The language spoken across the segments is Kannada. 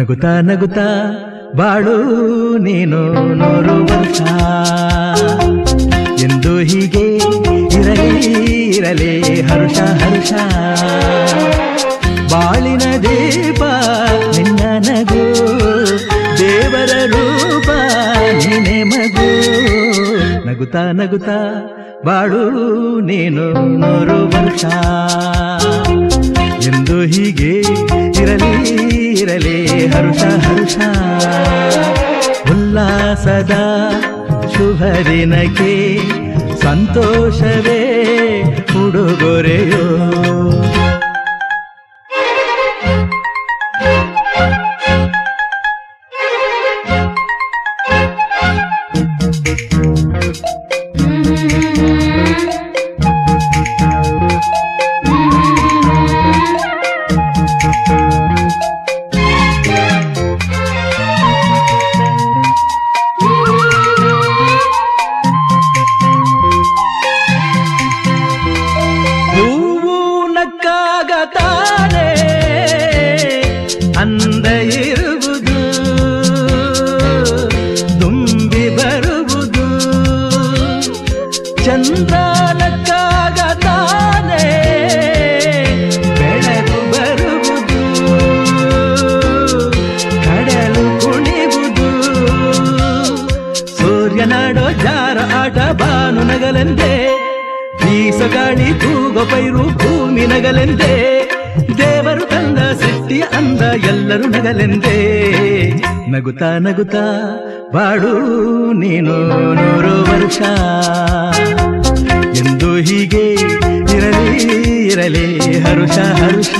ನಗುತ್ತಾ ನಗುತ್ತಾ ಬಾಳು ನೀನು 100 ವರ್ಷ ಎಂದು ಹೀಗೆ ಇರಲಿ ಹರುಷ ಹರುಷ ಬಾಳಿನ ದೀಪ ನಿನ್ನ ನಗು ದೇವರ ರೂಪ ನೀನೆ ಮಗು ನಗುತ್ತಾ ನಗುತ್ತಾ ಬಾಳು ನೀನು 100 ವರ್ಷ ಎಂದು ಹೀಗೆ ಇರಲಿ ಹರುಷ ಹರುಷ ಉಲ್ಲಾಸದ ಶುಭ ದಿನಕ್ಕೆ ಸಂತೋಷವೇ ಉಡುಗೊರೆಯೋ ತಾನೆ ಅಂದ ಇರುವುದು ತುಂಬಿ ಬರುವುದು ಚಂದ್ರನಕ್ಕಾಗ ತಾನೆ ಬೆಳಕು ಬರುವುದು ಕಡಲು ಕುಣಿವುದು ಸೂರ್ಯನಾಡೋ ಜಾರ ಆಟ ಬಾನು ನಗಲೆಂದೇ ಬೀಸಗಾಳಿ ತೂಗೋ ಪೈರು ಭೂಮಿ ನಗಲೆಂದೇ ದೇವರು ತಂದ ಸೃಷ್ಟಿಯ ಅಂದ ಎಲ್ಲರೂ ನಗಲೆಂದೇ ನಗುತ್ತಾ ನಗುತ್ತಾ ಬಾಳು ನೀನು 100 ವರ್ಷ ಎಂದು ಹೀಗೆ ಇರಲಿ ಹರುಷ ಹರುಷ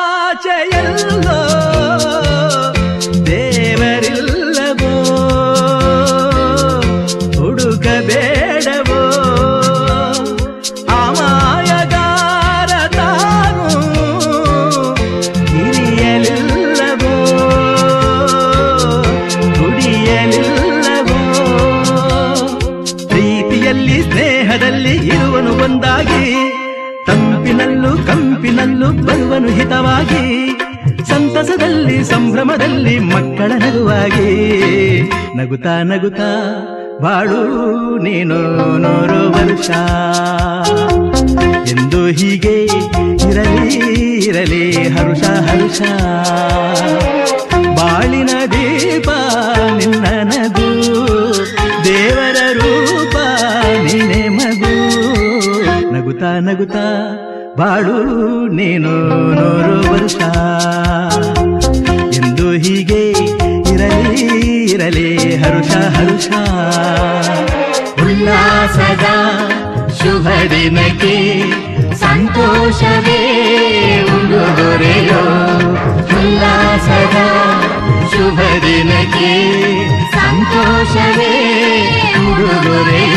ಆಕಾಶದಾಚೆಯಲ್ಲೋ ದೇವರಿಲ್ಲವೋ ಹುಡುಕಬೇಡವೋ ಅಮಾಯಗಾರ ತಾನು ಹಿರಿಯಲಿಲ್ಲವೋ ಕುಡಿಯಲಿಲ್ಲವೋ ಪ್ರೀತಿಯಲ್ಲಿ ಸ್ನೇಹದಲ್ಲಿ ಇರುವನು ಒಂದಾಗಿ ತಂಪಿನಲ್ಲೂ ಕಂಪಿನಲ್ಲೂ ಬರುವನು ಹಿತವಾಗಿ ಸಂತಸದಲ್ಲಿ ಸಂಭ್ರಮದಲ್ಲಿ ಮಕ್ಕಳ ನಗುವಾಗಿ ನಗುತ್ತಾ ನಗುತ್ತಾ ಬಾಳು ನೀನು 100 ವರ್ಷ ಎಂದು ಹೀಗೆ ಇರಲಿ ಹರುಷ ಹರುಷ ಬಾಳಿನ ದೀಪ ನಿನ್ನ ನಗು ದೇವರ ರೂಪ ನೀನೆ ಮಗು ನಗುತ್ತಾ ನಗುತ್ತಾ ಬಾಳು ನೀನು 100 ವರ್ಷ ಎಂದು ಹೀಗೆ ಇರಲಿ ಹರುಷ ಹರುಷ ಉಲ್ಲಾಸದ ಶುಭ ದಿನಕ್ಕೆ ಸಂತೋಷವೇ ಉಡುಗೊರೆಯೋ ಉಲ್ಲಾಸದ ಶುಭ ದಿನಕ್ಕೆ ಸಂತೋಷವೇ ಉಡುಗೊರೆಯೋ